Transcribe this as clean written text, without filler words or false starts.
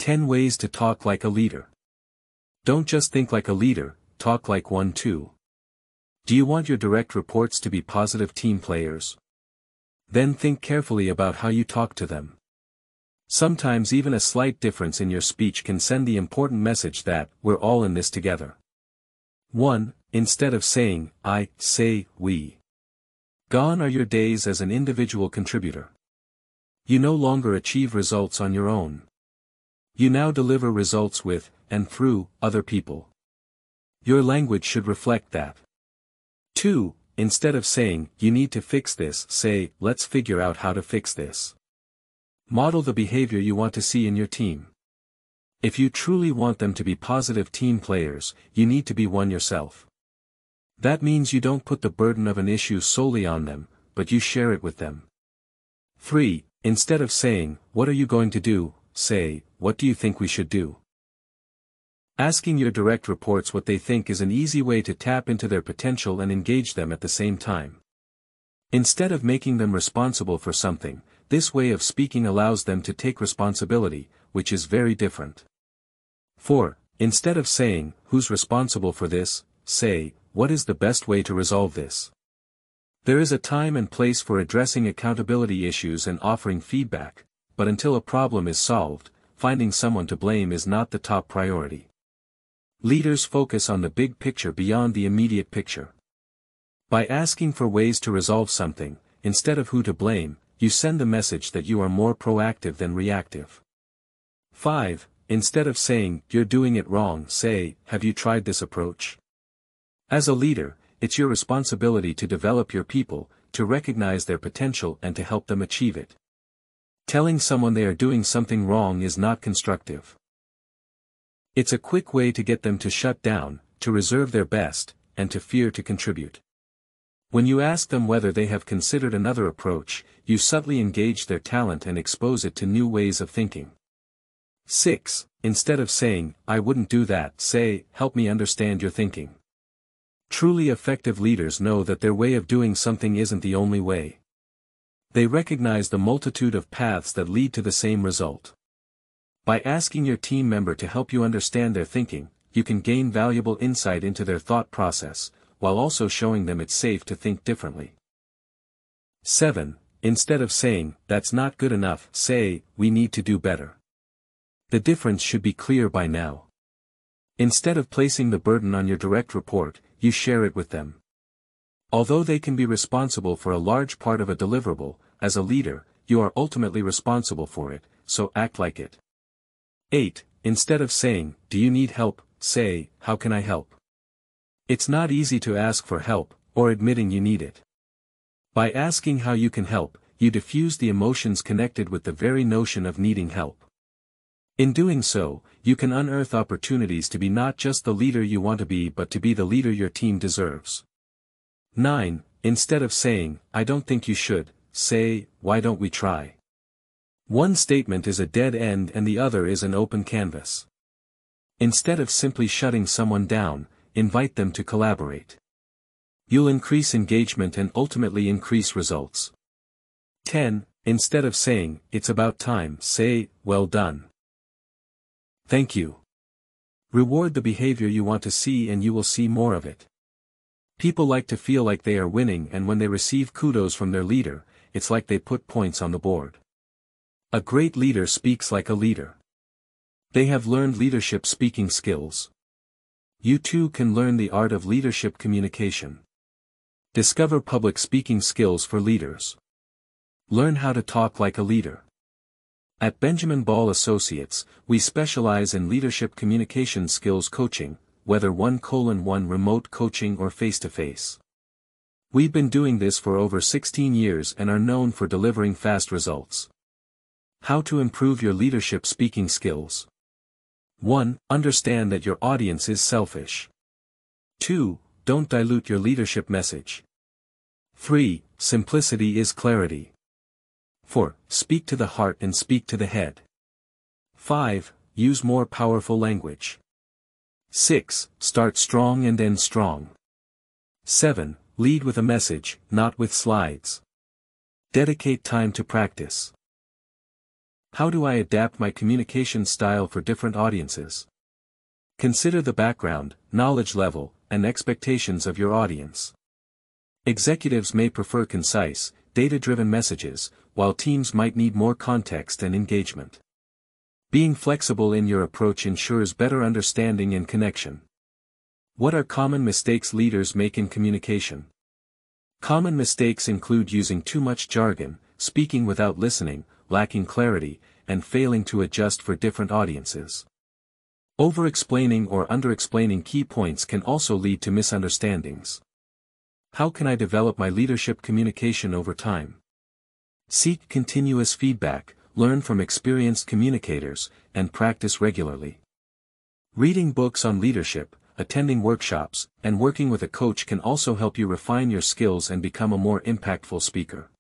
10 ways to talk like a leader. Don't just think like a leader, talk like one too. Do you want your direct reports to be positive team players? Then think carefully about how you talk to them. Sometimes even a slight difference in your speech can send the important message that we're all in this together. 1. Instead of saying, I, say, we. Gone are your days as an individual contributor. You no longer achieve results on your own. You now deliver results with, and through, other people. Your language should reflect that. 2. Instead of saying, you need to fix this, say, let's figure out how to fix this. Model the behavior you want to see in your team. If you truly want them to be positive team players, you need to be one yourself. That means you don't put the burden of an issue solely on them, but you share it with them. 3. Instead of saying, what are you going to do, say, what do you think we should do? Asking your direct reports what they think is an easy way to tap into their potential and engage them at the same time. Instead of making them responsible for something, this way of speaking allows them to take responsibility, which is very different. 4. Instead of saying, who's responsible for this, say, what is the best way to resolve this? There is a time and place for addressing accountability issues and offering feedback, but until a problem is solved, finding someone to blame is not the top priority. Leaders focus on the big picture beyond the immediate picture. By asking for ways to resolve something, instead of who to blame, you send the message that you are more proactive than reactive. 5. Instead of saying, you're doing it wrong, say, have you tried this approach? As a leader, it's your responsibility to develop your people, to recognize their potential and to help them achieve it. Telling someone they are doing something wrong is not constructive. It's a quick way to get them to shut down, to reserve their best, and to fear to contribute. When you ask them whether they have considered another approach, you subtly engage their talent and expose it to new ways of thinking. 6. Instead of saying, I wouldn't do that, say, help me understand your thinking. Truly effective leaders know that their way of doing something isn't the only way. They recognize the multitude of paths that lead to the same result. By asking your team member to help you understand their thinking, you can gain valuable insight into their thought process, while also showing them it's safe to think differently. 7. Instead of saying, that's not good enough, say, we need to do better. The difference should be clear by now. Instead of placing the burden on your direct report, you share it with them. Although they can be responsible for a large part of a deliverable, as a leader, you are ultimately responsible for it, so act like it. 8. Instead of saying, do you need help, say, how can I help? It's not easy to ask for help, or admitting you need it. By asking how you can help, you diffuse the emotions connected with the very notion of needing help. In doing so, you can unearth opportunities to be not just the leader you want to be but to be the leader your team deserves. 9. Instead of saying, I don't think you should, say, why don't we try? One statement is a dead end and the other is an open canvas. Instead of simply shutting someone down, invite them to collaborate. You'll increase engagement and ultimately increase results. 10. Instead of saying, it's about time, say, well done. Thank you. Reward the behavior you want to see and you will see more of it. People like to feel like they are winning, and when they receive kudos from their leader, it's like they put points on the board. A great leader speaks like a leader. They have learned leadership speaking skills. You too can learn the art of leadership communication. Discover public speaking skills for leaders. Learn how to talk like a leader. At Benjamin Ball Associates, we specialize in leadership communication skills coaching, whether 1:1 remote coaching or face-to-face. We've been doing this for over 16 years and are known for delivering fast results. How to improve your leadership speaking skills. 1. Understand that your audience is selfish. 2. Don't dilute your leadership message. 3. Simplicity is clarity. 4. Speak to the heart and speak to the head. 5. Use more powerful language. 6. Start strong and end strong. 7. Lead with a message, not with slides. Dedicate time to practice. How do I adapt my communication style for different audiences? Consider the background, knowledge level, and expectations of your audience. Executives may prefer concise, data-driven messages, while teams might need more context and engagement. Being flexible in your approach ensures better understanding and connection. What are common mistakes leaders make in communication? Common mistakes include using too much jargon, speaking without listening, lacking clarity, and failing to adjust for different audiences. Over-explaining or under-explaining key points can also lead to misunderstandings. How can I develop my leadership communication over time? Seek continuous feedback, learn from experienced communicators, and practice regularly. Reading books on leadership, attending workshops, and working with a coach can also help you refine your skills and become a more impactful speaker.